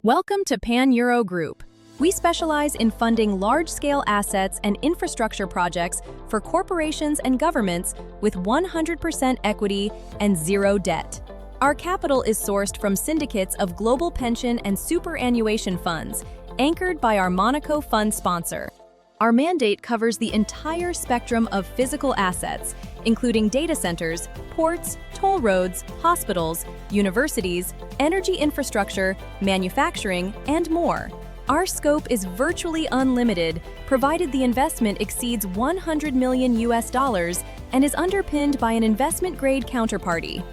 Welcome to PanEuro Group. We specialize in funding large-scale assets and infrastructure projects for corporations and governments with 100% equity and zero debt. Our capital is sourced from syndicates of global pension and superannuation funds, anchored by our Monaco fund sponsor. Our mandate covers the entire spectrum of physical assets, including data centers, ports, toll roads, hospitals, universities, energy infrastructure, manufacturing, and more. Our scope is virtually unlimited, provided the investment exceeds $100 million and is underpinned by an investment-grade counterparty.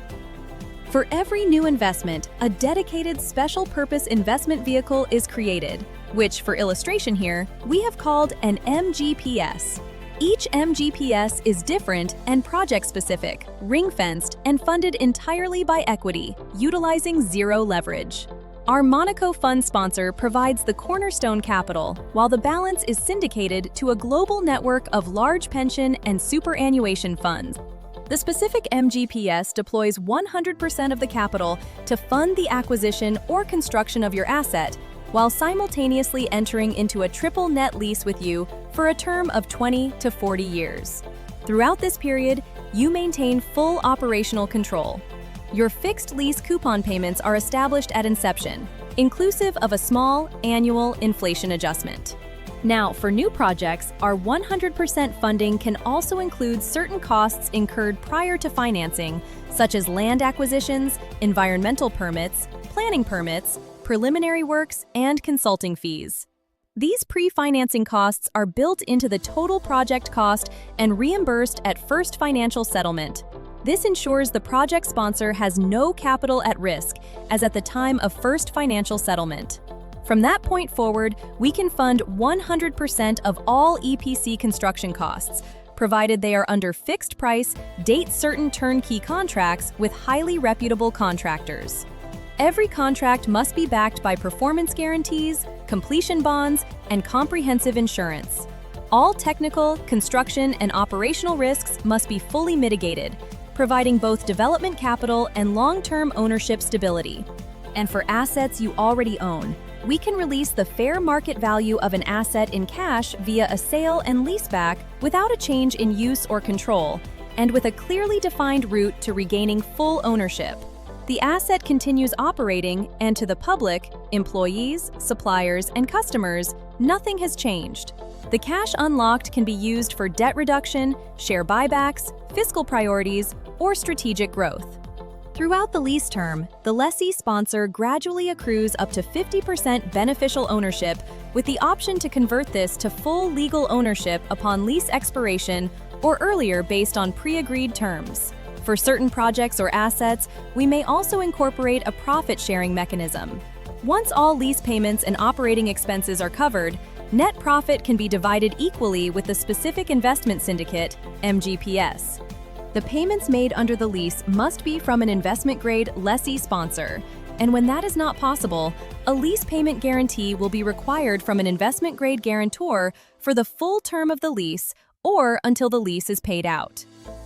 For every new investment, a dedicated special-purpose investment vehicle is created, which, for illustration here, we have called an MGPS. Each MGPS is different and project-specific, ring-fenced, and funded entirely by equity, utilizing zero leverage. Our Monaco fund sponsor provides the cornerstone capital, while the balance is syndicated to a global network of large pension and superannuation funds. The specific MGPS deploys 100% of the capital to fund the acquisition or construction of your asset, while simultaneously entering into a triple net lease with you for a term of 20 to 40 years. Throughout this period, you maintain full operational control. Your fixed lease coupon payments are established at inception, inclusive of a small annual inflation adjustment. Now, for new projects, our 100% funding can also include certain costs incurred prior to financing, such as land acquisitions, environmental permits, planning permits, preliminary works, and consulting fees. These pre-financing costs are built into the total project cost and reimbursed at first financial settlement. This ensures the project sponsor has no capital at risk, as at the time of first financial settlement. From that point forward, we can fund 100% of all EPC construction costs, provided they are under fixed-price, date-certain turnkey contracts with highly reputable contractors. Every contract must be backed by performance guarantees, completion bonds, and comprehensive insurance. All technical, construction, and operational risks must be fully mitigated, providing both development capital and long-term ownership stability. And for assets you already own, we can release the fair market value of an asset in cash via a sale and leaseback without a change in use or control, and with a clearly defined route to regaining full ownership. The asset continues operating, and to the public, employees, suppliers, and customers, nothing has changed. The cash unlocked can be used for debt reduction, share buybacks, fiscal priorities, or strategic growth. Throughout the lease term, the lessee sponsor gradually accrues up to 50% beneficial ownership, with the option to convert this to full legal ownership upon lease expiration or earlier based on pre-agreed terms. For certain projects or assets, we may also incorporate a profit-sharing mechanism. Once all lease payments and operating expenses are covered, net profit can be divided equally with the specific investment syndicate, MGPS. The payments made under the lease must be from an investment-grade lessee sponsor, and when that is not possible, a lease payment guarantee will be required from an investment-grade guarantor for the full term of the lease or until the lease is paid out.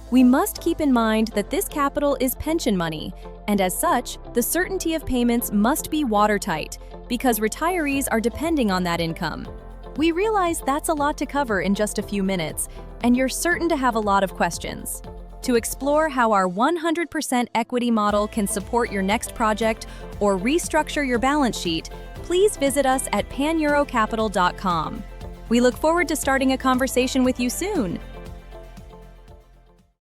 We must keep in mind that this capital is pension money, and as such, the certainty of payments must be watertight, because retirees are depending on that income. We realize that's a lot to cover in just a few minutes, and you're certain to have a lot of questions. To explore how our 100% equity model can support your next project or restructure your balance sheet, please visit us at PanEuroCapital.com. We look forward to starting a conversation with you soon.